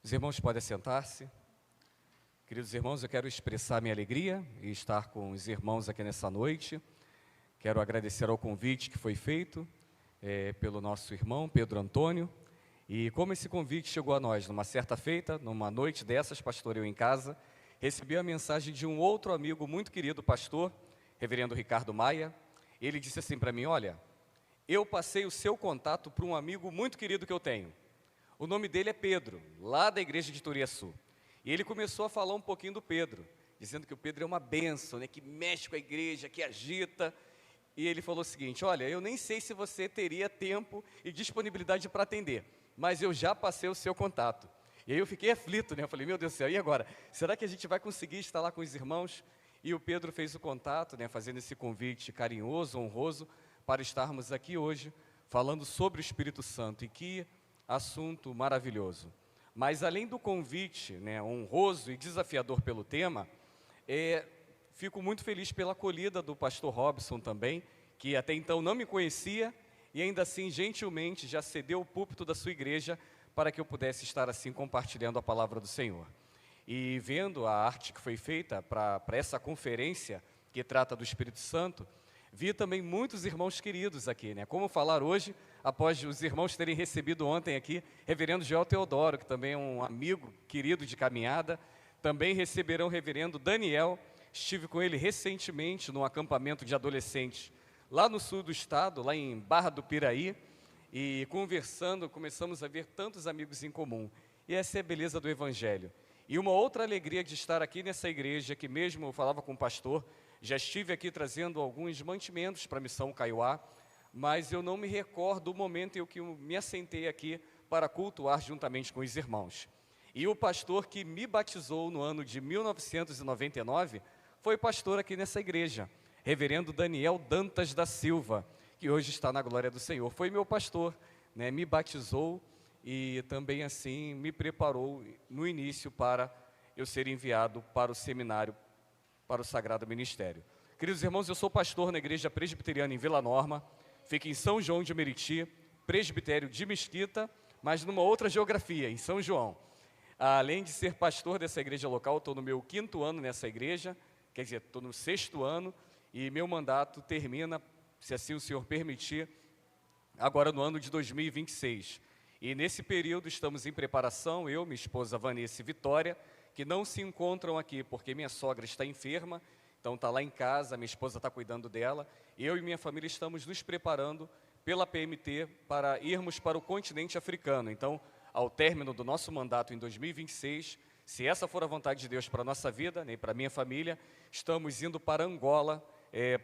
Os irmãos podem sentar-se. Queridos irmãos, eu quero expressar minha alegria em estar com os irmãos aqui nessa noite. Quero agradecer ao convite que foi feito pelo nosso irmão Pedro Antônio. E como esse convite chegou a nós numa certa feita, numa noite dessas, pastor, eu em casa, recebi a mensagem de um outro amigo muito querido, pastor, reverendo Ricardo Maia. Ele disse assim para mim: olha, eu passei o seu contato para um amigo muito querido que eu tenho. O nome dele é Pedro, lá da igreja de Turiaçu. E ele começou a falar um pouquinho do Pedro, dizendo que o Pedro é uma bênção, né, que mexe com a igreja, que agita. E ele falou o seguinte: olha, eu nem sei se você teria tempo e disponibilidade para atender, mas eu já passei o seu contato. E aí eu fiquei aflito, né? Eu falei: meu Deus do céu, e agora? Será que a gente vai conseguir estar lá com os irmãos? E o Pedro fez o contato, né, fazendo esse convite carinhoso, honroso, para estarmos aqui hoje, falando sobre o Espírito Santo. E que assunto maravilhoso. Mas além do convite, né, honroso e desafiador pelo tema, fico muito feliz pela acolhida do pastor Robson também, que até então não me conhecia e ainda assim gentilmente já cedeu o púlpito da sua igreja para que eu pudesse estar assim compartilhando a palavra do Senhor. E vendo a arte que foi feita para essa conferência que trata do Espírito Santo, vi também muitos irmãos queridos aqui, né? Como falar hoje, após os irmãos terem recebido ontem aqui, reverendo Joel Teodoro, que também é um amigo querido de caminhada. Também receberão o reverendo Daniel. Estive com ele recentemente num acampamento de adolescentes, lá no sul do estado, lá em Barra do Piraí, e conversando, começamos a ver tantos amigos em comum. E essa é a beleza do Evangelho. E uma outra alegria de estar aqui nessa igreja, que mesmo eu falava com o pastor, já estive aqui trazendo alguns mantimentos para a Missão Kaiowá, mas eu não me recordo o momento em que eu me assentei aqui para cultuar juntamente com os irmãos. E o pastor que me batizou no ano de 1999 foi pastor aqui nessa igreja, reverendo Daniel Dantas da Silva, que hoje está na glória do Senhor. Foi meu pastor, né, me batizou e também assim me preparou no início para eu ser enviado para o seminário, para o Sagrado Ministério. Queridos irmãos, eu sou pastor na Igreja Presbiteriana em Vila Norma, fica em São João de Meriti, presbitério de Mesquita, mas numa outra geografia, em São João. Além de ser pastor dessa igreja local, estou no meu 5º ano nessa igreja, quer dizer, estou no 6º ano, e meu mandato termina, se assim o Senhor permitir, agora no ano de 2026. E nesse período estamos em preparação, eu, minha esposa Vanessa e Vitória, que não se encontram aqui, porque minha sogra está enferma, então está lá em casa, minha esposa está cuidando dela. Eu e minha família estamos nos preparando pela PMT para irmos para o continente africano. Então, ao término do nosso mandato em 2026, se essa for a vontade de Deus para a nossa vida, né, para a minha família, estamos indo para Angola,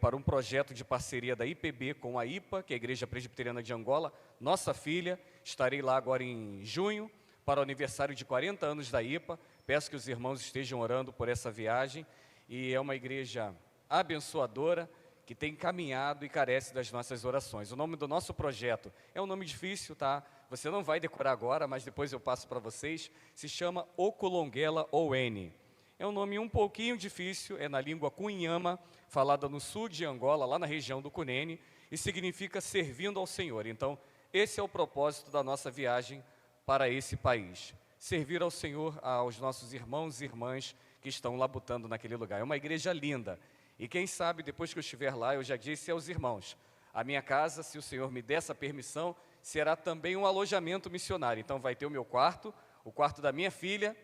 para um projeto de parceria da IPB com a IPA, que é a Igreja Presbiteriana de Angola, nossa filha. Estarei lá agora em junho, para o aniversário de 40 anos da IPA. Peço que os irmãos estejam orando por essa viagem. E é uma igreja abençoadora, que tem caminhado e carece das nossas orações. O nome do nosso projeto é um nome difícil, tá? Você não vai decorar agora, mas depois eu passo para vocês. Se chama Okulongela Oweni. É um nome um pouquinho difícil, é na língua cunhama, falada no sul de Angola, lá na região do Cunene, e significa servindo ao Senhor. Então, esse é o propósito da nossa viagem para esse país. Servir ao Senhor, aos nossos irmãos e irmãs que estão labutando naquele lugar. É uma igreja linda. E quem sabe, depois que eu estiver lá, eu já disse aos irmãos, a minha casa, se o Senhor me der essa permissão, será também um alojamento missionário. Então vai ter o meu quarto, o quarto da minha filha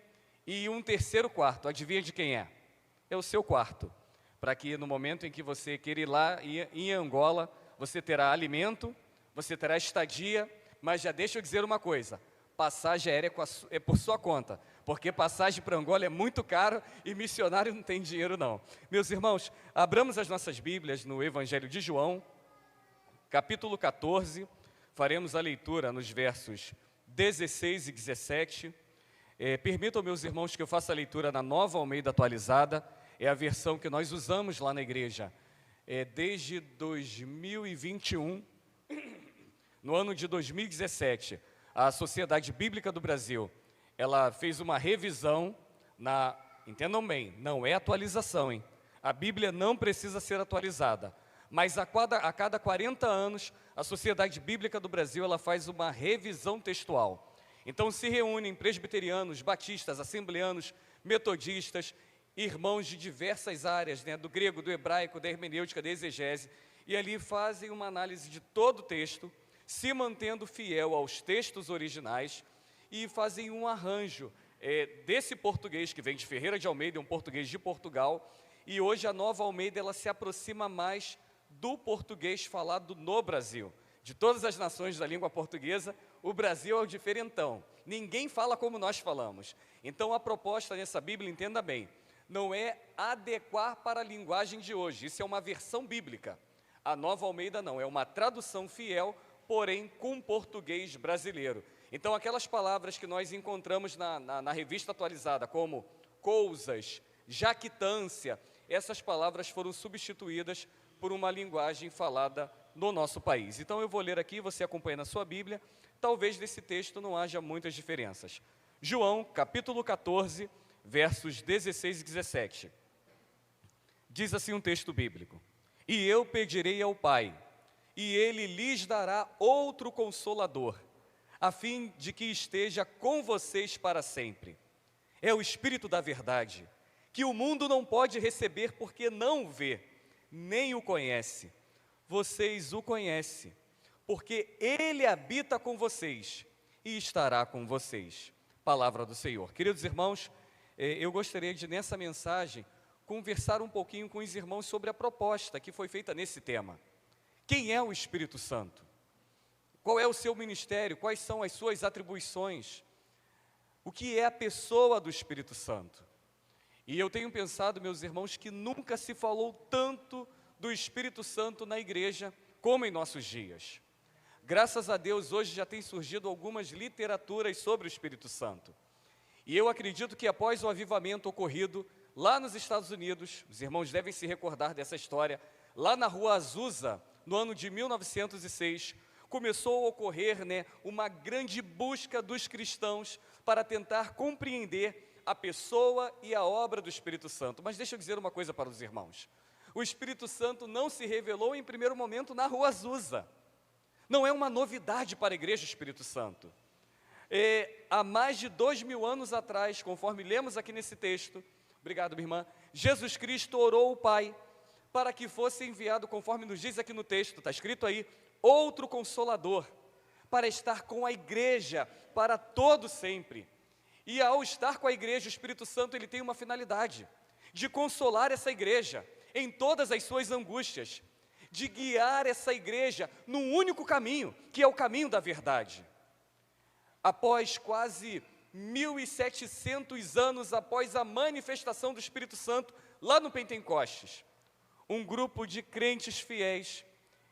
e um terceiro quarto. Adivinha de quem é? É o seu quarto. Para que no momento em que você queira ir lá em Angola, você terá alimento, você terá estadia, mas já deixa eu dizer uma coisa, passagem aérea é por sua conta, porque passagem para Angola é muito caro e missionário não tem dinheiro não. Meus irmãos, abramos as nossas Bíblias no Evangelho de João, capítulo 14, faremos a leitura nos versos 16 e 17. Permitam, meus irmãos, que eu faça a leitura na Nova Almeida Atualizada, é a versão que nós usamos lá na igreja desde 2021, no ano de 2017, a Sociedade Bíblica do Brasil, ela fez uma revisão, entendam bem, não é atualização, hein? A Bíblia não precisa ser atualizada, mas a cada 40 anos, a Sociedade Bíblica do Brasil, ela faz uma revisão textual. Então se reúnem presbiterianos, batistas, assembleanos, metodistas, irmãos de diversas áreas, né, do grego, do hebraico, da hermenêutica, da exegese, e ali fazem uma análise de todo o texto, se mantendo fiel aos textos originais, e fazem um arranjo desse português que vem de Ferreira de Almeida, um português de Portugal, e hoje a Nova Almeida ela se aproxima mais do português falado no Brasil. De todas as nações da língua portuguesa, o Brasil é o diferentão. Ninguém fala como nós falamos. Então a proposta nessa Bíblia, entenda bem, não é adequar para a linguagem de hoje, isso é uma versão bíblica. A Nova Almeida não, é uma tradução fiel, porém com português brasileiro. Então aquelas palavras que nós encontramos na revista atualizada, como coisas, jactância, essas palavras foram substituídas por uma linguagem falada no nosso país. Então eu vou ler aqui, você acompanha na sua Bíblia, talvez nesse texto não haja muitas diferenças. João, capítulo 14, versos 16 e 17. Diz assim um texto bíblico: E eu pedirei ao Pai, e Ele lhes dará outro Consolador, a fim de que esteja com vocês para sempre. É o Espírito da verdade, que o mundo não pode receber porque não o vê, nem o conhece. Vocês o conhecem, porque Ele habita com vocês e estará com vocês. Palavra do Senhor. Queridos irmãos, eu gostaria de, nessa mensagem, conversar um pouquinho com os irmãos sobre a proposta que foi feita nesse tema. Quem é o Espírito Santo? Qual é o seu ministério? Quais são as suas atribuições? O que é a pessoa do Espírito Santo? E eu tenho pensado, meus irmãos, que nunca se falou tanto do Espírito Santo na igreja como em nossos dias. Graças a Deus, hoje já tem surgido algumas literaturas sobre o Espírito Santo. E eu acredito que após o avivamento ocorrido lá nos Estados Unidos, os irmãos devem se recordar dessa história, lá na Rua Azusa, no ano de 1906, começou a ocorrer, uma grande busca dos cristãos para tentar compreender a pessoa e a obra do Espírito Santo. Mas deixa eu dizer uma coisa para os irmãos. O Espírito Santo não se revelou em primeiro momento na Rua Azusa. Não é uma novidade para a igreja o Espírito Santo. Há mais de 2000 anos atrás, conforme lemos aqui nesse texto, obrigado minha irmã, Jesus Cristo orou o Pai para que fosse enviado, conforme nos diz aqui no texto, está escrito aí, outro Consolador, para estar com a igreja para todo sempre. E ao estar com a igreja, o Espírito Santo ele tem uma finalidade, de consolar essa igreja em todas as suas angústias, de guiar essa igreja num único caminho, que é o caminho da verdade. Após quase 1700 anos após a manifestação do Espírito Santo, lá no Pentecostes, um grupo de crentes fiéis,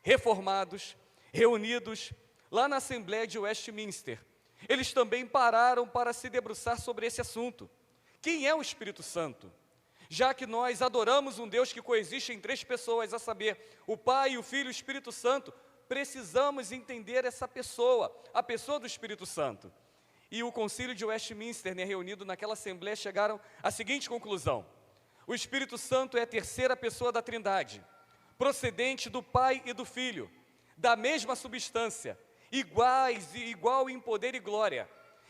reformados, reunidos lá na Assembleia de Westminster, eles também pararam para se debruçar sobre esse assunto. Quem é o Espírito Santo? Já que nós adoramos um Deus que coexiste em três pessoas, a saber, o Pai, o Filho e o Espírito Santo, precisamos entender essa pessoa, a pessoa do Espírito Santo. E o concílio de Westminster, reunido naquela assembleia, chegaram à seguinte conclusão: o Espírito Santo é a terceira pessoa da Trindade, procedente do Pai e do Filho, da mesma substância, igual em poder e glória.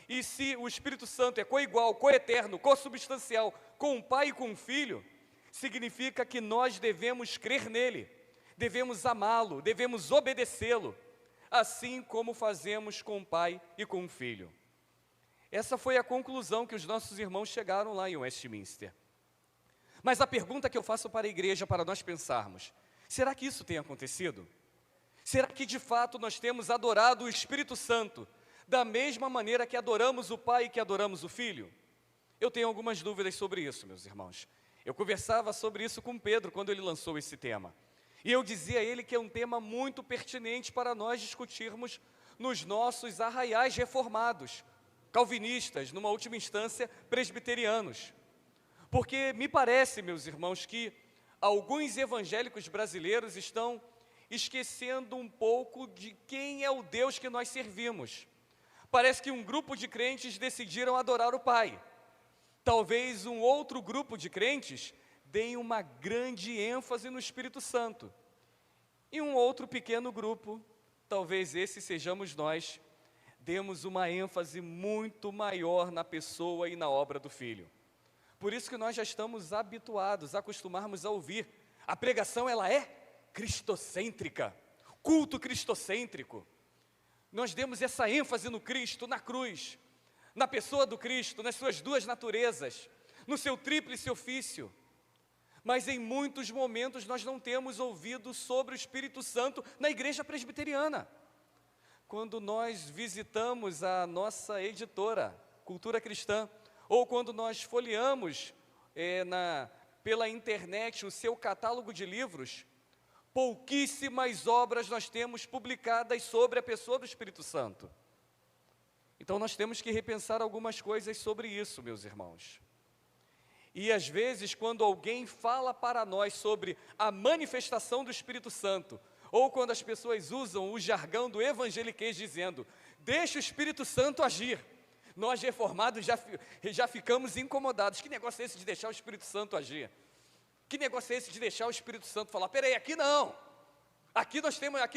E se o Espírito Santo é coigual, coeterno, consubstancial com o Pai e com o Filho, significa que nós devemos crer nele, devemos amá-lo, devemos obedecê-lo, assim como fazemos com o Pai e com o Filho. Essa foi a conclusão que os nossos irmãos chegaram lá em Westminster. Mas a pergunta que eu faço para a igreja, para nós pensarmos: será que isso tem acontecido? Será que de fato nós temos adorado o Espírito Santo da mesma maneira que adoramos o Pai e que adoramos o Filho? Eu tenho algumas dúvidas sobre isso, meus irmãos. Eu conversava sobre isso com Pedro quando ele lançou esse tema. E eu dizia a ele que é um tema muito pertinente para nós discutirmos nos nossos arraiais reformados, calvinistas, numa última instância, presbiterianos. Porque me parece, meus irmãos, que alguns evangélicos brasileiros estão esquecendo um pouco de quem é o Deus que nós servimos. Parece que um grupo de crentes decidiram adorar o Pai. Talvez um outro grupo de crentes deem uma grande ênfase no Espírito Santo. E um outro pequeno grupo, talvez esse sejamos nós, demos uma ênfase muito maior na pessoa e na obra do Filho. Por isso que nós já estamos habituados, acostumarmos a ouvir. A pregação, ela é cristocêntrica, culto cristocêntrico. Nós demos essa ênfase no Cristo, na cruz, na pessoa do Cristo, nas suas duas naturezas, no seu tríplice ofício. Mas em muitos momentos nós não temos ouvido sobre o Espírito Santo na igreja presbiteriana. Quando nós visitamos a nossa editora, Cultura Cristã, ou quando nós folheamos pela internet o seu catálogo de livros, pouquíssimas obras nós temos publicadas sobre a pessoa do Espírito Santo. Então nós temos que repensar algumas coisas sobre isso, meus irmãos. E às vezes, quando alguém fala para nós sobre a manifestação do Espírito Santo, ou quando as pessoas usam o jargão do evangeliquez dizendo, deixa o Espírito Santo agir, nós reformados já ficamos incomodados. Que negócio é esse de deixar o Espírito Santo agir? Que negócio é esse de deixar o Espírito Santo falar? Peraí, aqui não. Aqui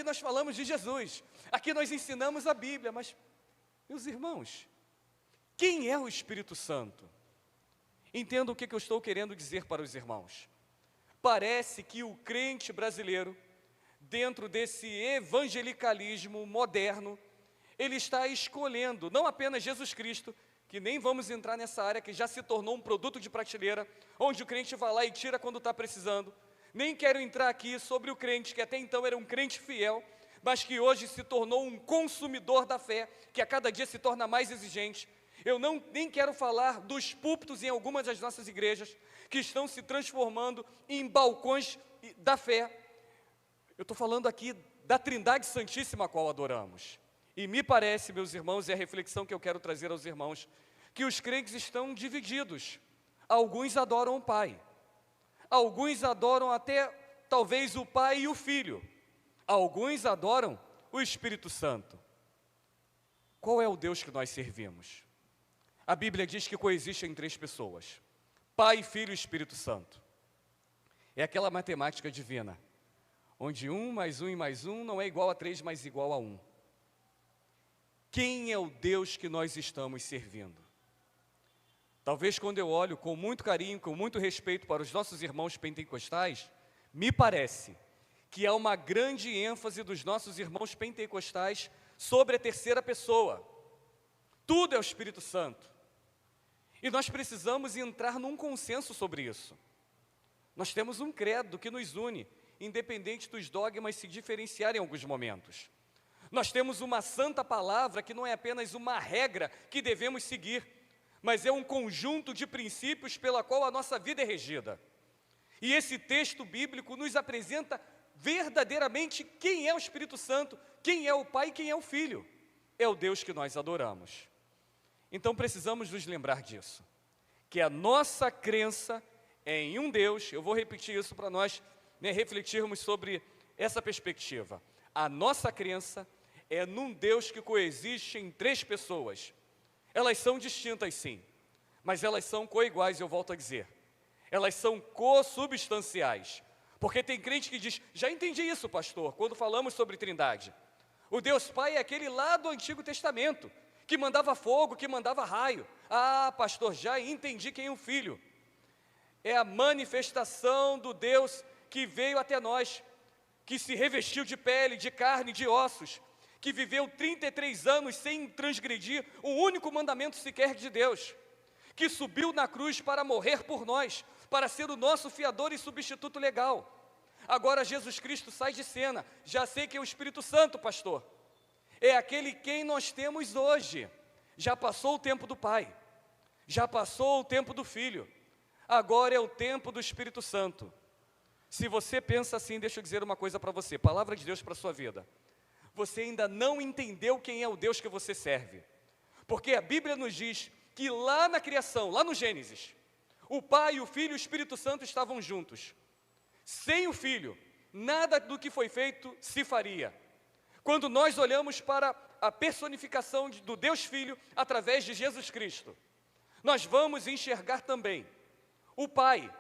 nós falamos de Jesus. Aqui nós ensinamos a Bíblia. Mas, meus irmãos, quem é o Espírito Santo? Entenda o que eu estou querendo dizer para os irmãos. Parece que o crente brasileiro, dentro desse evangelicalismo moderno, ele está escolhendo não apenas Jesus Cristo, que nem vamos entrar nessa área que já se tornou um produto de prateleira, onde o crente vai lá e tira quando está precisando. Nem quero entrar aqui sobre o crente, que até então era um crente fiel, mas que hoje se tornou um consumidor da fé, que a cada dia se torna mais exigente. Eu nem quero falar dos púlpitos em algumas das nossas igrejas, que estão se transformando em balcões da fé. Eu estou falando aqui da Trindade Santíssima a qual adoramos. E me parece, meus irmãos, é a reflexão que eu quero trazer aos irmãos, que os crentes estão divididos. Alguns adoram o Pai, alguns adoram até talvez o Pai e o Filho, alguns adoram o Espírito Santo. Qual é o Deus que nós servimos? A Bíblia diz que coexistem três pessoas, Pai, Filho e Espírito Santo. É aquela matemática divina, onde 1 mais 1 e mais 1 não é igual a 3, mas igual a 1. Quem é o Deus que nós estamos servindo? Talvez quando eu olho com muito carinho, com muito respeito para os nossos irmãos pentecostais, me parece que há uma grande ênfase dos nossos irmãos pentecostais sobre a terceira pessoa. Tudo é o Espírito Santo. E nós precisamos entrar num consenso sobre isso. Nós temos um credo que nos une, independente dos dogmas se diferenciarem em alguns momentos. Nós temos uma santa palavra que não é apenas uma regra que devemos seguir, mas é um conjunto de princípios pela qual a nossa vida é regida. E esse texto bíblico nos apresenta verdadeiramente quem é o Espírito Santo, quem é o Pai e quem é o Filho. É o Deus que nós adoramos. Então precisamos nos lembrar disso, que a nossa crença é em um Deus. Eu vou repetir isso para nós refletirmos sobre essa perspectiva. A nossa crença é num Deus que coexiste em três pessoas. Elas são distintas, sim, mas elas são coiguais, eu volto a dizer. Elas são consubstanciais. Porque tem crente que diz, já entendi isso, pastor, quando falamos sobre Trindade. O Deus Pai é aquele lá do Antigo Testamento, que mandava fogo, que mandava raio. Ah, pastor, já entendi quem é o Filho. É a manifestação do Deus que veio até nós, que se revestiu de pele, de carne, de ossos, que viveu 33 anos sem transgredir um único mandamento sequer de Deus, que subiu na cruz para morrer por nós, para ser o nosso fiador e substituto legal. Agora Jesus Cristo sai de cena. Já sei que é o Espírito Santo, pastor. É aquele quem nós temos hoje. Já passou o tempo do Pai, já passou o tempo do Filho, agora é o tempo do Espírito Santo. Se você pensa assim, deixa eu dizer uma coisa para você, palavra de Deus para a sua vida. Você ainda não entendeu quem é o Deus que você serve. Porque a Bíblia nos diz que lá na criação, lá no Gênesis, o Pai, o Filho e o Espírito Santo estavam juntos. Sem o Filho, nada do que foi feito se faria. Quando nós olhamos para a personificação do Deus Filho através de Jesus Cristo, nós vamos enxergar também o Pai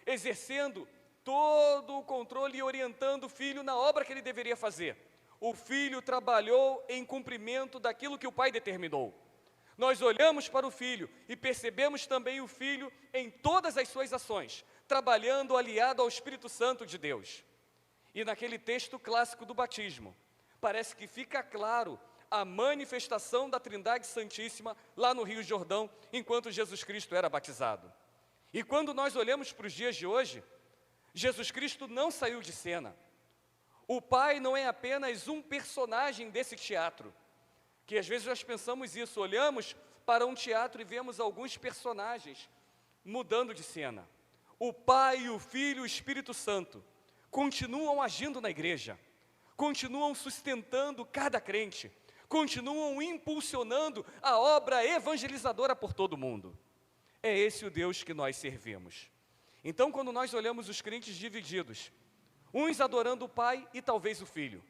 exercendo todo o controle e orientando o Filho na obra que ele deveria fazer. o Filho trabalhou em cumprimento daquilo que o Pai determinou. Nós olhamos para o Filho e percebemos também o Filho em todas as suas ações, trabalhando aliado ao Espírito Santo de Deus. E naquele texto clássico do batismo, parece que fica claro a manifestação da Trindade Santíssima lá no Rio Jordão, enquanto Jesus Cristo era batizado. E quando nós olhamos para os dias de hoje, Jesus Cristo não saiu de cena. O Pai não é apenas um personagem desse teatro, que às vezes nós pensamos isso, olhamos para um teatro e vemos alguns personagens mudando de cena. O Pai, o Filho e o Espírito Santo continuam agindo na igreja, continuam sustentando cada crente, continuam impulsionando a obra evangelizadora por todo o mundo. É esse o Deus que nós servimos. Então, quando nós olhamos os crentes divididos, uns adorando o Pai e talvez o Filho,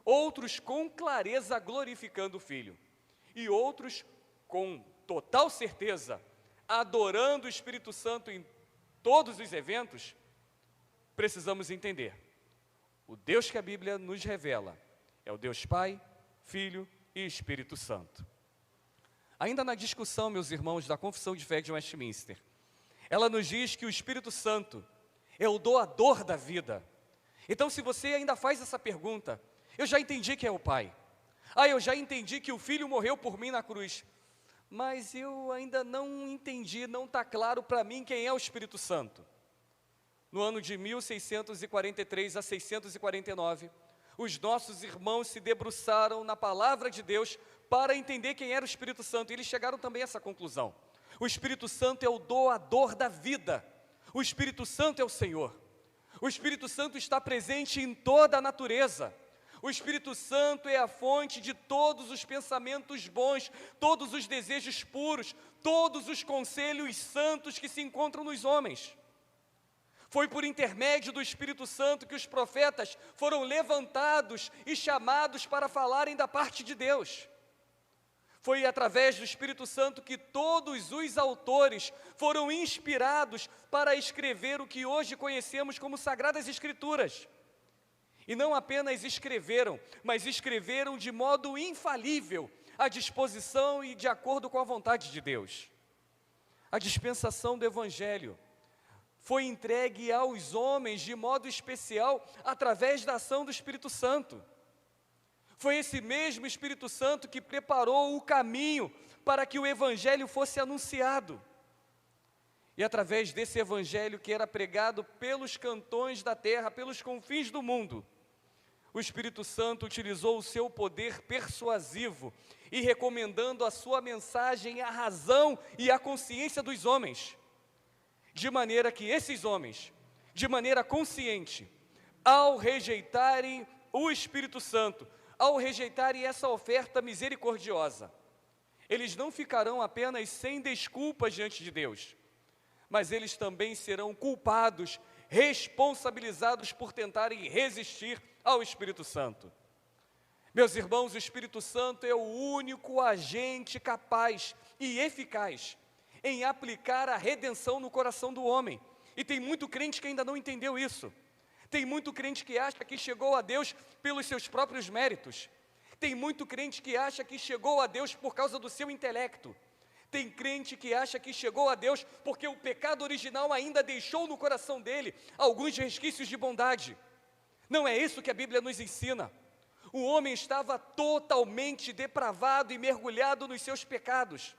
outros com clareza glorificando o Filho, e outros com total certeza adorando o Espírito Santo em todos os eventos, precisamos entender: o Deus que a Bíblia nos revela é o Deus Pai, Filho e Espírito Santo. Ainda na discussão, meus irmãos, da Confissão de Fé de Westminster, ela nos diz que o Espírito Santo é o doador da vida. Então, se você ainda faz essa pergunta, eu já entendi que é o Pai. Eu já entendi que o Filho morreu por mim na cruz. Mas eu ainda não entendi, não está claro para mim quem é o Espírito Santo. No ano de 1643 a 649, os nossos irmãos se debruçaram na palavra de Deus para entender quem era o Espírito Santo. E eles chegaram também a essa conclusão. O Espírito Santo é o doador da vida. O Espírito Santo é o Senhor. O Espírito Santo está presente em toda a natureza. O Espírito Santo é a fonte de todos os pensamentos bons, todos os desejos puros, todos os conselhos santos que se encontram nos homens. Foi por intermédio do Espírito Santo que os profetas foram levantados e chamados para falarem da parte de Deus. Foi através do Espírito Santo que todos os autores foram inspirados para escrever o que hoje conhecemos como Sagradas Escrituras. E não apenas escreveram, mas escreveram de modo infalível, à disposição e de acordo com a vontade de Deus. A dispensação do Evangelho foi entregue aos homens de modo especial através da ação do Espírito Santo. Foi esse mesmo Espírito Santo que preparou o caminho para que o Evangelho fosse anunciado. E através desse Evangelho que era pregado pelos cantões da terra, pelos confins do mundo, o Espírito Santo utilizou o seu poder persuasivo e recomendando a sua mensagem à razão e à consciência dos homens, de maneira que esses homens, de maneira consciente, ao rejeitarem o Espírito Santo, ao rejeitarem essa oferta misericordiosa, eles não ficarão apenas sem desculpas diante de Deus, mas eles também serão culpados, responsabilizados por tentarem resistir ao Espírito Santo. Meus irmãos, o Espírito Santo é o único agente capaz e eficaz em aplicar a redenção no coração do homem. E tem muito crente que ainda não entendeu isso. Tem muito crente que acha que chegou a Deus pelos seus próprios méritos. Tem muito crente que acha que chegou a Deus por causa do seu intelecto. Tem crente que acha que chegou a Deus porque o pecado original ainda deixou no coração dele alguns resquícios de bondade. Não é isso que a Bíblia nos ensina. O homem estava totalmente depravado e mergulhado nos seus pecados.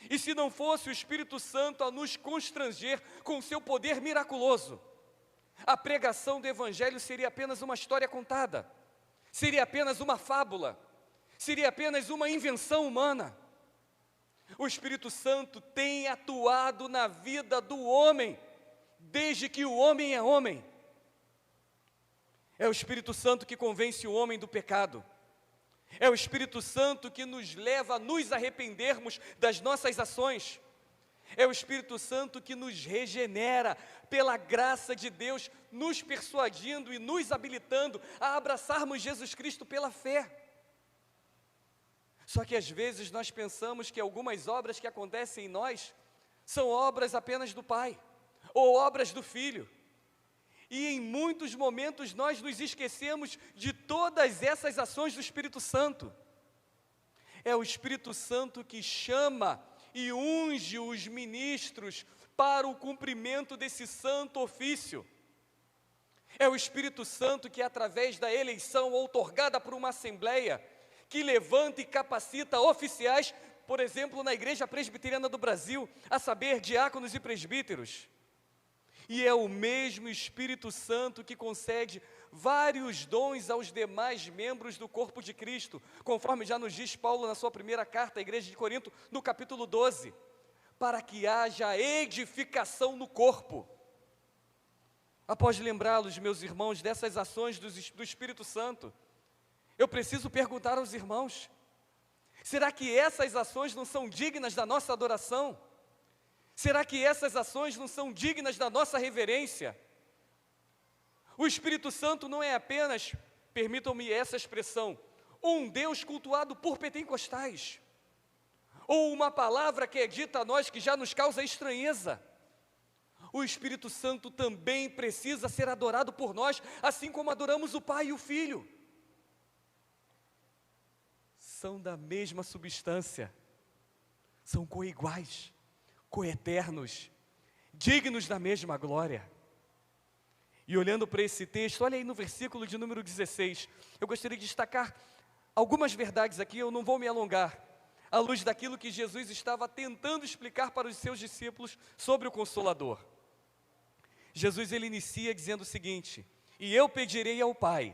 E se não fosse o Espírito Santo a nos constranger com o seu poder miraculoso, a pregação do Evangelho seria apenas uma história contada, seria apenas uma fábula, seria apenas uma invenção humana. O Espírito Santo tem atuado na vida do homem, desde que o homem é homem. É o Espírito Santo que convence o homem do pecado. É o Espírito Santo que nos leva a nos arrependermos das nossas ações. É o Espírito Santo que nos regenera pela graça de Deus, nos persuadindo e nos habilitando a abraçarmos Jesus Cristo pela fé. Só que às vezes nós pensamos que algumas obras que acontecem em nós são obras apenas do Pai, ou obras do Filho. E em muitos momentos nós nos esquecemos de todas essas ações do Espírito Santo. É o Espírito Santo que chama e unge os ministros para o cumprimento desse santo ofício. É o Espírito Santo que, através da eleição outorgada por uma assembleia, que levanta e capacita oficiais, por exemplo, na Igreja Presbiteriana do Brasil, a saber, diáconos e presbíteros. E é o mesmo Espírito Santo que concede vários dons aos demais membros do corpo de Cristo, conforme já nos diz Paulo na sua primeira carta à Igreja de Corinto, no capítulo 12, para que haja edificação no corpo. Após lembrá-los, meus irmãos, dessas ações do Espírito Santo, eu preciso perguntar aos irmãos: será que essas ações não são dignas da nossa adoração? Será que essas ações não são dignas da nossa reverência? O Espírito Santo não é apenas, permitam-me essa expressão, um Deus cultuado por pentecostais, ou uma palavra que é dita a nós que já nos causa estranheza. O Espírito Santo também precisa ser adorado por nós, assim como adoramos o Pai e o Filho. São da mesma substância, são coiguais, coeternos, dignos da mesma glória. E olhando para esse texto, olha aí no versículo de número 16, eu gostaria de destacar algumas verdades aqui, eu não vou me alongar, à luz daquilo que Jesus estava tentando explicar para os seus discípulos sobre o Consolador. Jesus, ele inicia dizendo o seguinte: e eu pedirei ao Pai,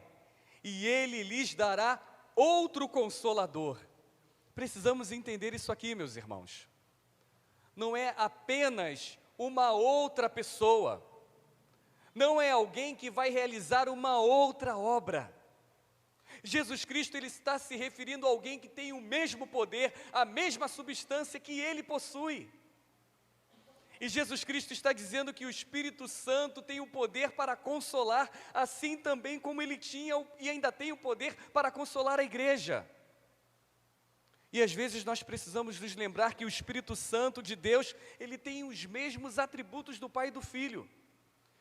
e Ele lhes dará outro Consolador. Precisamos entender isso aqui, meus irmãos. Não é apenas uma outra pessoa, não é alguém que vai realizar uma outra obra. Jesus Cristo, ele está se referindo a alguém que tem o mesmo poder, a mesma substância que ele possui. E Jesus Cristo está dizendo que o Espírito Santo tem o poder para consolar, assim também como ele tinha e ainda tem o poder para consolar a igreja. E às vezes nós precisamos nos lembrar que o Espírito Santo de Deus, ele tem os mesmos atributos do Pai e do Filho.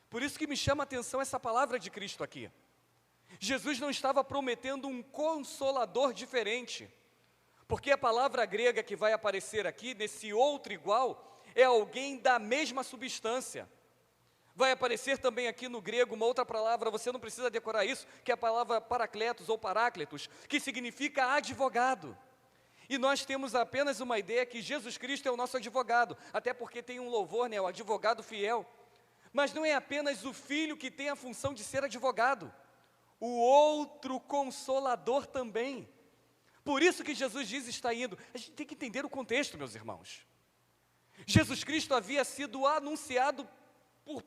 Por isso que me chama a atenção essa palavra de Cristo aqui. Jesus não estava prometendo um consolador diferente, porque a palavra grega que vai aparecer aqui, nesse outro igual, é alguém da mesma substância. Vai aparecer também aqui no grego uma outra palavra, você não precisa decorar isso, que é a palavra paracletos ou parácletos, que significa advogado. E nós temos apenas uma ideia que Jesus Cristo é o nosso advogado, até porque tem um louvor, né, o advogado fiel. Mas não é apenas o Filho que tem a função de ser advogado, o outro Consolador também. Por isso que Jesus diz está indo. A gente tem que entender o contexto, meus irmãos. Jesus Cristo havia sido anunciado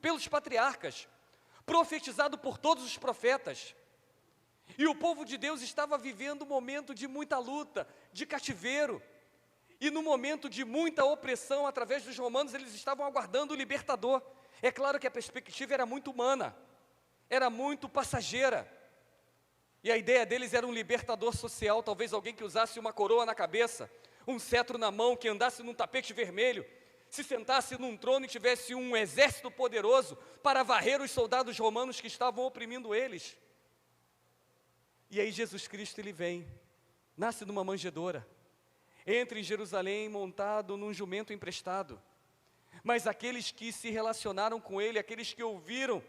pelos patriarcas, profetizado por todos os profetas. E o povo de Deus estava vivendo um momento de muita luta, de cativeiro. E no momento de muita opressão através dos romanos, eles estavam aguardando o libertador. É claro que a perspectiva era muito humana, era muito passageira. E a ideia deles era um libertador social, talvez alguém que usasse uma coroa na cabeça, um cetro na mão, que andasse num tapete vermelho, se sentasse num trono e tivesse um exército poderoso para varrer os soldados romanos que estavam oprimindo eles. E aí Jesus Cristo, ele vem, nasce numa manjedoura, entra em Jerusalém montado num jumento emprestado. Mas aqueles que se relacionaram com ele, aqueles que ouviram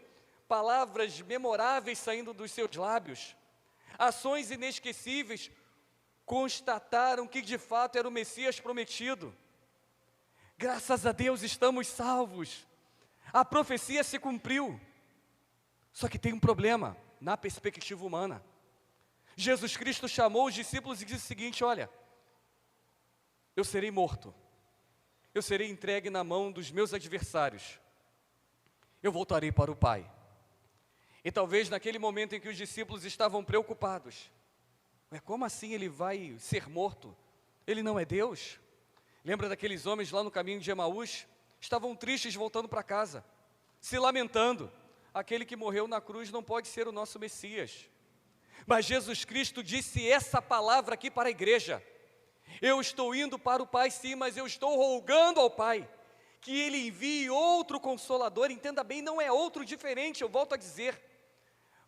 palavras memoráveis saindo dos seus lábios, ações inesquecíveis, constataram que de fato era o Messias prometido. Graças a Deus estamos salvos, a profecia se cumpriu. Só que tem um problema na perspectiva humana. Jesus Cristo chamou os discípulos e disse o seguinte: olha, eu serei morto, eu serei entregue na mão dos meus adversários, eu voltarei para o Pai. E talvez naquele momento em que os discípulos estavam preocupados, como assim ele vai ser morto? Ele não é Deus? Lembra daqueles homens lá no caminho de Emaús? Estavam tristes voltando para casa, se lamentando. Aquele que morreu na cruz não pode ser o nosso Messias. Mas Jesus Cristo disse essa palavra aqui para a igreja: eu estou indo para o Pai, sim, mas eu estou rogando ao Pai que Ele envie outro Consolador. Entenda bem, não é outro diferente, eu volto a dizer,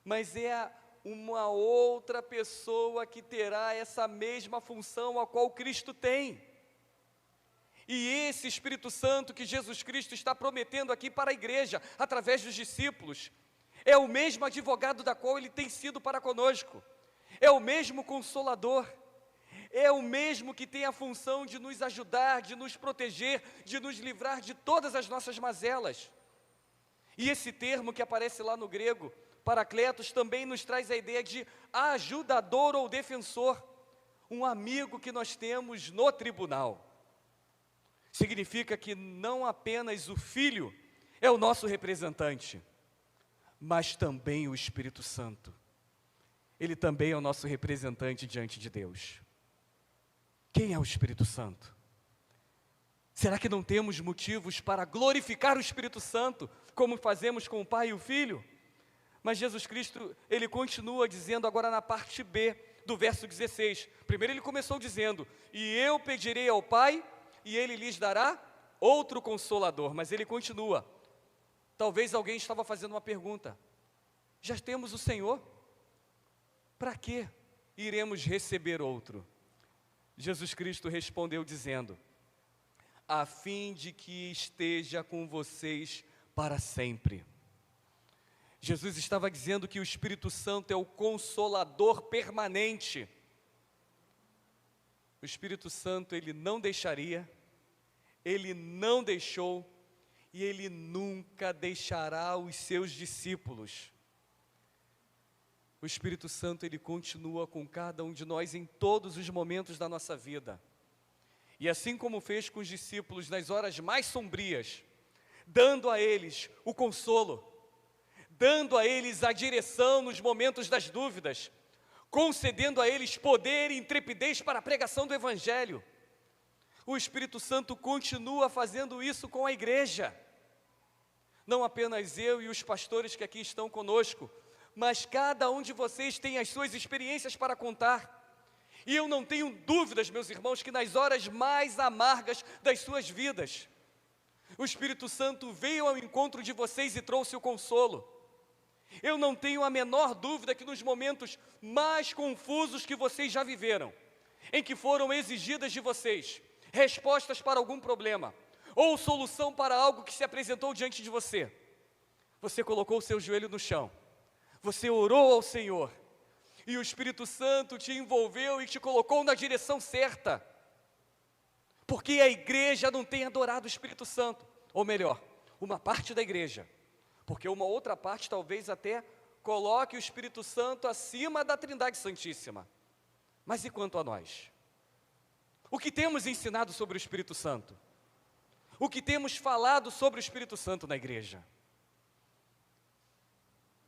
mas é uma outra pessoa que terá essa mesma função a qual Cristo tem. E esse Espírito Santo que Jesus Cristo está prometendo aqui para a igreja, através dos discípulos, é o mesmo advogado da qual Ele tem sido para conosco, é o mesmo Consolador, é o mesmo que tem a função de nos ajudar, de nos proteger, de nos livrar de todas as nossas mazelas. E esse termo que aparece lá no grego, Paracletos, também nos traz a ideia de ajudador ou defensor, um amigo que nós temos no tribunal. Significa que não apenas o Filho é o nosso representante, mas também o Espírito Santo. Ele também é o nosso representante diante de Deus. Quem é o Espírito Santo? Será que não temos motivos para glorificar o Espírito Santo, como fazemos com o Pai e o Filho? Mas Jesus Cristo, Ele continua dizendo agora na parte B do verso 16. Primeiro Ele começou dizendo, e eu pedirei ao Pai, e Ele lhes dará outro Consolador. Mas Ele continua. Talvez alguém estava fazendo uma pergunta. Já temos o Senhor? Para que iremos receber outro? Jesus Cristo respondeu dizendo, a fim de que esteja com vocês para sempre. Jesus estava dizendo que o Espírito Santo é o Consolador permanente. O Espírito Santo, Ele não deixaria, Ele não deixou, e Ele nunca deixará os seus discípulos. O Espírito Santo, Ele continua com cada um de nós em todos os momentos da nossa vida. E assim como fez com os discípulos nas horas mais sombrias, dando a eles o consolo, dando a eles a direção nos momentos das dúvidas, concedendo a eles poder e intrepidez para a pregação do Evangelho, o Espírito Santo continua fazendo isso com a igreja. Não apenas eu e os pastores que aqui estão conosco, mas cada um de vocês tem as suas experiências para contar. E eu não tenho dúvidas, meus irmãos, que nas horas mais amargas das suas vidas, o Espírito Santo veio ao encontro de vocês e trouxe o consolo. Eu não tenho a menor dúvida que nos momentos mais confusos que vocês já viveram, em que foram exigidas de vocês respostas para algum problema, ou solução para algo que se apresentou diante de você, você colocou o seu joelho no chão, você orou ao Senhor, e o Espírito Santo te envolveu e te colocou na direção certa, porque a igreja não tem adorado o Espírito Santo, ou melhor, uma parte da igreja, porque uma outra parte talvez até coloque o Espírito Santo acima da Trindade Santíssima. Mas e quanto a nós? O que temos ensinado sobre o Espírito Santo? O que temos falado sobre o Espírito Santo na igreja?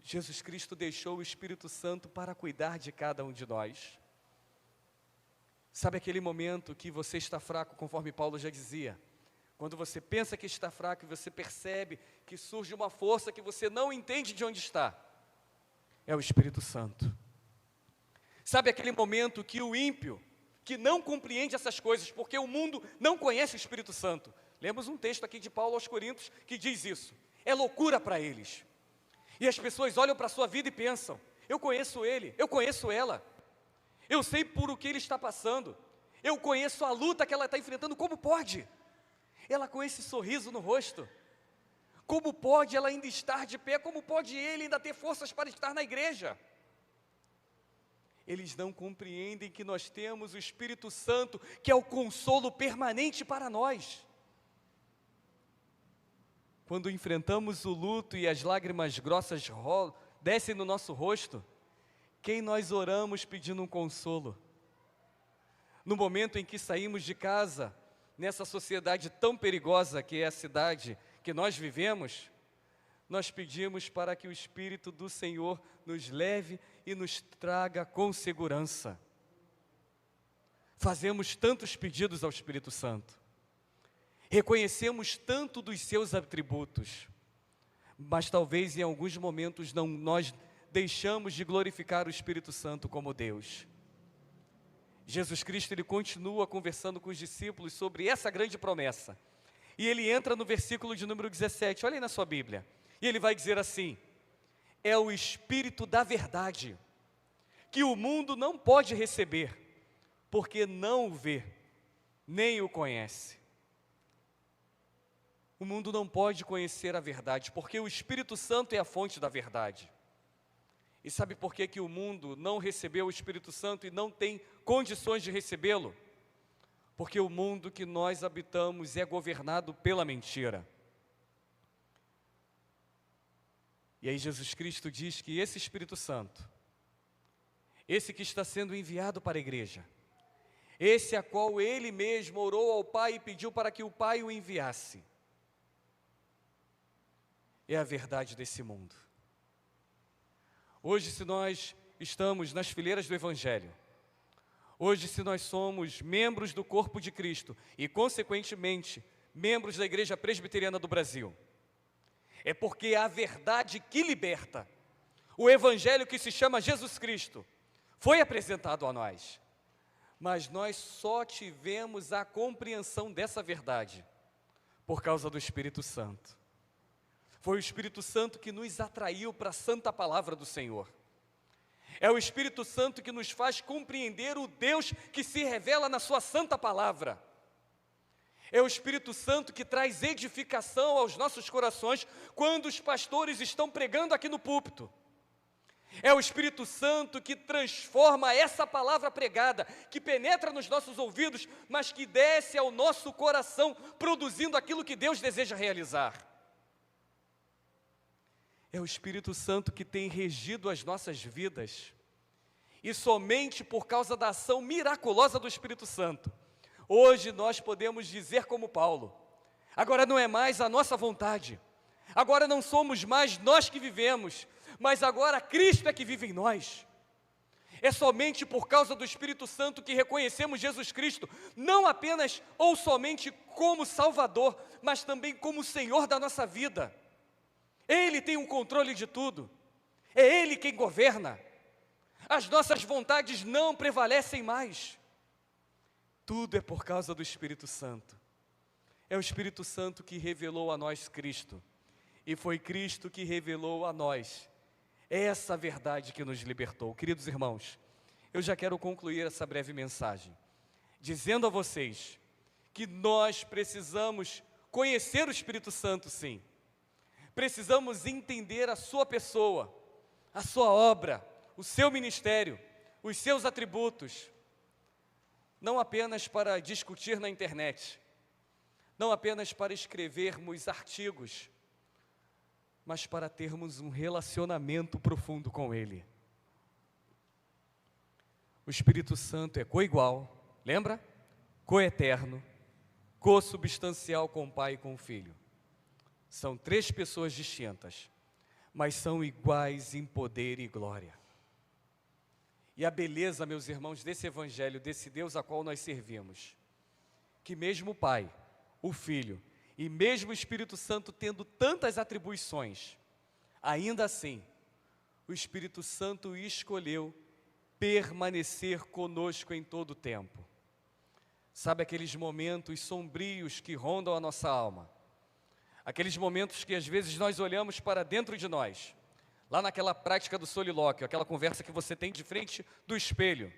Jesus Cristo deixou o Espírito Santo para cuidar de cada um de nós. Sabe aquele momento que você está fraco, conforme Paulo já dizia? Quando você pensa que está fraco e você percebe que surge uma força que você não entende de onde está. É o Espírito Santo. Sabe aquele momento que o ímpio, que não compreende essas coisas, porque o mundo não conhece o Espírito Santo. Lemos um texto aqui de Paulo aos Coríntios que diz isso. É loucura para eles. E as pessoas olham para a sua vida e pensam, eu conheço ele, eu conheço ela. Eu sei por o que ele está passando. Eu conheço a luta que ela está enfrentando, como pode? Ela com esse sorriso no rosto, como pode ela ainda estar de pé? Como pode ele ainda ter forças para estar na igreja? Eles não compreendem que nós temos o Espírito Santo, que é o consolo permanente para nós. Quando enfrentamos o luto e as lágrimas grossas descem no nosso rosto, quem nós oramos pedindo um consolo? No momento em que saímos de casa, nessa sociedade tão perigosa que é a cidade que nós vivemos, nós pedimos para que o Espírito do Senhor nos leve e nos traga com segurança. Fazemos tantos pedidos ao Espírito Santo, reconhecemos tanto dos seus atributos, mas talvez em alguns momentos nós deixamos de glorificar o Espírito Santo como Deus. Jesus Cristo, Ele continua conversando com os discípulos sobre essa grande promessa. E ele entra no versículo de número 17, olha aí na sua Bíblia. E ele vai dizer assim: é o Espírito da verdade, que o mundo não pode receber, porque não o vê, nem o conhece. O mundo não pode conhecer a verdade, porque o Espírito Santo é a fonte da verdade. E sabe por que que o mundo não recebeu o Espírito Santo e não tem condições de recebê-lo? Porque o mundo que nós habitamos é governado pela mentira. E aí Jesus Cristo diz que esse Espírito Santo, esse que está sendo enviado para a igreja, esse a qual Ele mesmo orou ao Pai e pediu para que o Pai o enviasse, é a verdade desse mundo. Hoje, se nós estamos nas fileiras do Evangelho, hoje, se nós somos membros do corpo de Cristo e, consequentemente, membros da Igreja Presbiteriana do Brasil, é porque a verdade que liberta, o Evangelho que se chama Jesus Cristo, foi apresentado a nós. Mas nós só tivemos a compreensão dessa verdade por causa do Espírito Santo. Foi o Espírito Santo que nos atraiu para a santa palavra do Senhor. É o Espírito Santo que nos faz compreender o Deus que se revela na sua santa palavra. É o Espírito Santo que traz edificação aos nossos corações quando os pastores estão pregando aqui no púlpito. É o Espírito Santo que transforma essa palavra pregada, que penetra nos nossos ouvidos, mas que desce ao nosso coração, produzindo aquilo que Deus deseja realizar. É o Espírito Santo que tem regido as nossas vidas, e somente por causa da ação miraculosa do Espírito Santo, hoje nós podemos dizer como Paulo: agora não é mais a nossa vontade, agora não somos mais nós que vivemos, mas agora Cristo é que vive em nós. É somente por causa do Espírito Santo que reconhecemos Jesus Cristo, não apenas ou somente como Salvador, mas também como Senhor da nossa vida. Ele tem o controle de tudo, é Ele quem governa, as nossas vontades não prevalecem mais. Tudo é por causa do Espírito Santo. É o Espírito Santo que revelou a nós Cristo, e foi Cristo que revelou a nós essa verdade que nos libertou. Queridos irmãos, eu já quero concluir essa breve mensagem, dizendo a vocês que nós precisamos conhecer o Espírito Santo, sim. Precisamos entender a sua pessoa, a sua obra, o seu ministério, os seus atributos, não apenas para discutir na internet, não apenas para escrevermos artigos, mas para termos um relacionamento profundo com Ele. O Espírito Santo é coigual, lembra? Coeterno, consubstancial com o Pai e com o Filho. São três pessoas distintas, mas são iguais em poder e glória. E a beleza, meus irmãos, desse Evangelho, desse Deus a qual nós servimos, que mesmo o Pai, o Filho e mesmo o Espírito Santo tendo tantas atribuições, ainda assim, o Espírito Santo escolheu permanecer conosco em todo o tempo. Sabe aqueles momentos sombrios que rondam a nossa alma? Aqueles momentos que às vezes nós olhamos para dentro de nós, lá naquela prática do solilóquio, aquela conversa que você tem de frente do espelho,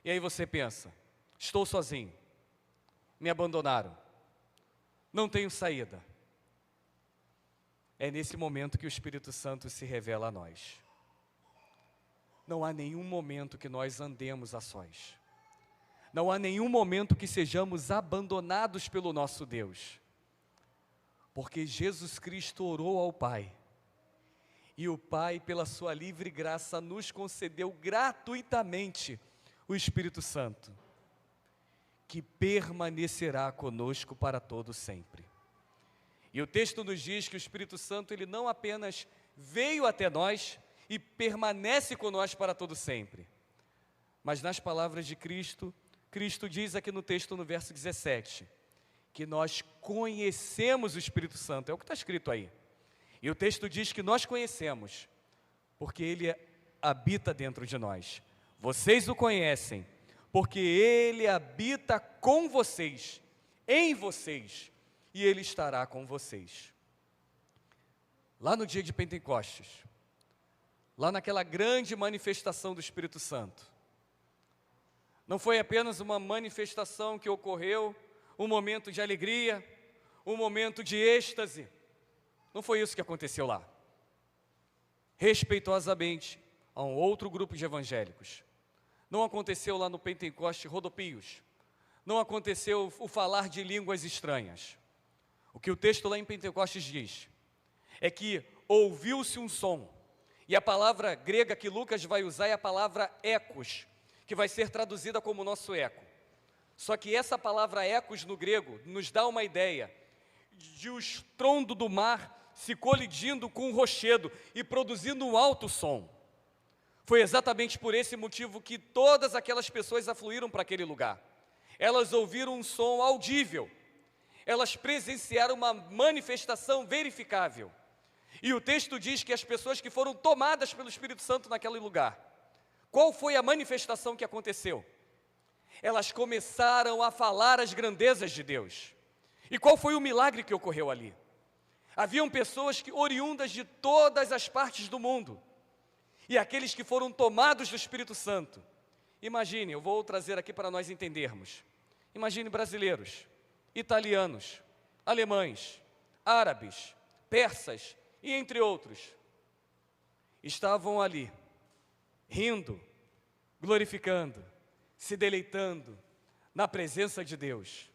e aí você pensa: estou sozinho, me abandonaram, não tenho saída. É nesse momento que o Espírito Santo se revela a nós. Não há nenhum momento que nós andemos a sós, não há nenhum momento que sejamos abandonados pelo nosso Deus, porque Jesus Cristo orou ao Pai, e o Pai, pela sua livre graça, nos concedeu gratuitamente o Espírito Santo, que permanecerá conosco para todo sempre. E o texto nos diz que o Espírito Santo, ele não apenas veio até nós e permanece conosco para todo sempre, mas nas palavras de Cristo, Cristo diz aqui no texto, no verso 17, que nós conhecemos o Espírito Santo, é o que está escrito aí. E o texto diz que nós conhecemos, porque Ele habita dentro de nós. Vocês o conhecem, porque Ele habita com vocês, em vocês, e Ele estará com vocês. Lá no dia de Pentecostes, lá naquela grande manifestação do Espírito Santo, não foi apenas uma manifestação que ocorreu, um momento de alegria, um momento de êxtase. Não foi isso que aconteceu lá. Respeitosamente a um outro grupo de evangélicos, não aconteceu lá no Pentecoste rodopios, não aconteceu o falar de línguas estranhas. O que o texto lá em Pentecostes diz é que ouviu-se um som, e a palavra grega que Lucas vai usar é a palavra ecos, que vai ser traduzida como nosso eco. Só que essa palavra ecos no grego nos dá uma ideia de o estrondo do mar se colidindo com um rochedo e produzindo um alto som. Foi exatamente por esse motivo que todas aquelas pessoas afluíram para aquele lugar. Elas ouviram um som audível, elas presenciaram uma manifestação verificável. E o texto diz que as pessoas que foram tomadas pelo Espírito Santo naquele lugar, qual foi a manifestação que aconteceu? Elas começaram a falar as grandezas de Deus. E qual foi o milagre que ocorreu ali? Haviam pessoas oriundas de todas as partes do mundo, e aqueles que foram tomados do Espírito Santo. Imagine, eu vou trazer aqui para nós entendermos. Imagine brasileiros, italianos, alemães, árabes, persas e entre outros. Estavam ali, rindo, glorificando, se deleitando na presença de Deus.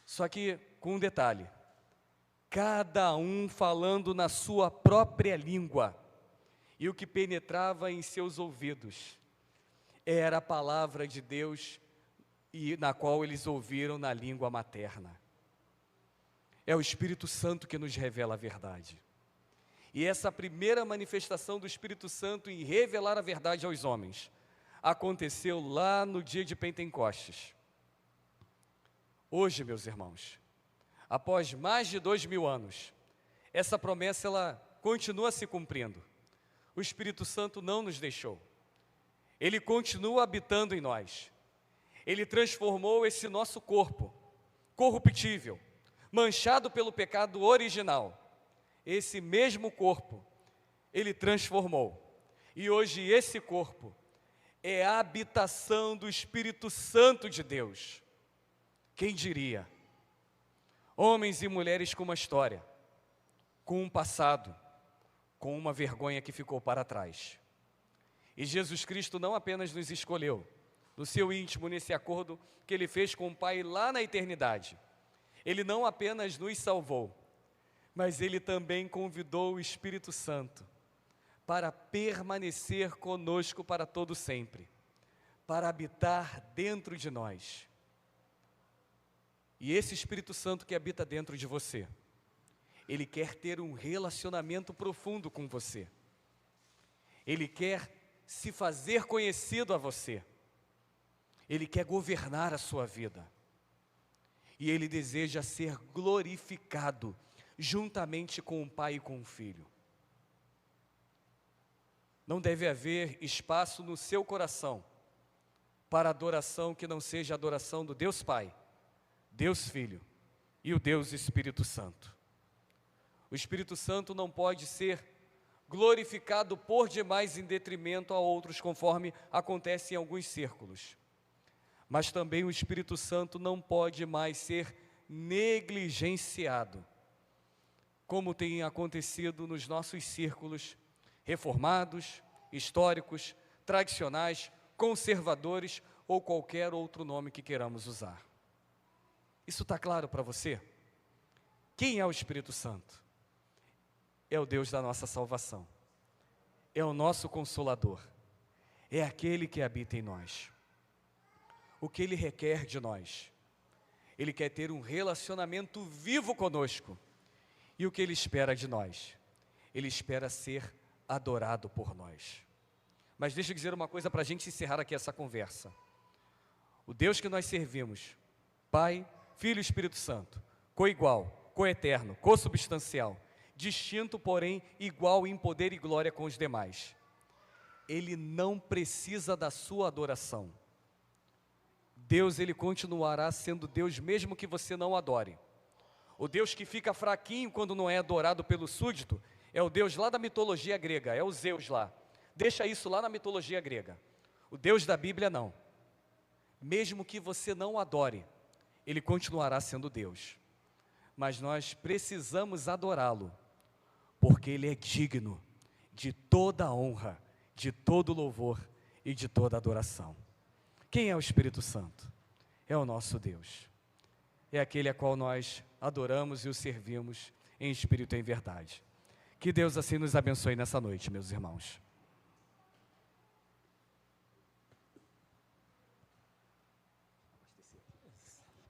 Só que com um detalhe, cada um falando na sua própria língua, e o que penetrava em seus ouvidos era a palavra de Deus, e na qual eles ouviram na língua materna. É o Espírito Santo que nos revela a verdade. E essa primeira manifestação do Espírito Santo em revelar a verdade aos homens aconteceu lá no dia de Pentecostes. Hoje, meus irmãos, após mais de 2000 anos, essa promessa ela continua se cumprindo. O Espírito Santo não nos deixou. Ele continua habitando em nós. Ele transformou esse nosso corpo corruptível, manchado pelo pecado original. Esse mesmo corpo, Ele transformou. E hoje esse corpo é a habitação do Espírito Santo de Deus. Quem diria? Homens e mulheres com uma história, com um passado, com uma vergonha que ficou para trás. E Jesus Cristo não apenas nos escolheu, no seu íntimo, nesse acordo que Ele fez com o Pai lá na eternidade. Ele não apenas nos salvou, mas Ele também convidou o Espírito Santo para permanecer conosco para todo sempre, para habitar dentro de nós. E esse Espírito Santo que habita dentro de você, Ele quer ter um relacionamento profundo com você. Ele quer se fazer conhecido a você. Ele quer governar a sua vida. E Ele deseja ser glorificado juntamente com o Pai e com o Filho. Não deve haver espaço no seu coração para adoração que não seja a adoração do Deus Pai, Deus Filho e o Deus Espírito Santo. O Espírito Santo não pode ser glorificado por demais em detrimento a outros, conforme acontece em alguns círculos. Mas também o Espírito Santo não pode mais ser negligenciado, como tem acontecido nos nossos círculos reformados, históricos, tradicionais, conservadores ou qualquer outro nome que queiramos usar. Isso está claro para você? Quem é o Espírito Santo? É o Deus da nossa salvação, é o nosso Consolador, é aquele que habita em nós. O que Ele requer de nós? Ele quer ter um relacionamento vivo conosco. E o que Ele espera de nós? Ele espera ser adorado por nós. Mas deixa eu dizer uma coisa para a gente encerrar aqui essa conversa. O Deus que nós servimos, Pai, Filho e Espírito Santo, coigual, coeterno, consubstancial, distinto, porém, igual em poder e glória com os demais. Ele não precisa da sua adoração. Deus, Ele continuará sendo Deus mesmo que você não adore. O Deus que fica fraquinho quando não é adorado pelo súdito é o Deus lá da mitologia grega, é o Zeus lá. Deixa isso lá na mitologia grega. O Deus da Bíblia não. Mesmo que você não o adore, Ele continuará sendo Deus. Mas nós precisamos adorá-lo, porque Ele é digno de toda honra, de todo louvor e de toda adoração. Quem é o Espírito Santo? É o nosso Deus. É aquele a qual nós adoramos e o servimos em espírito e em verdade. Que Deus assim nos abençoe nessa noite, meus irmãos.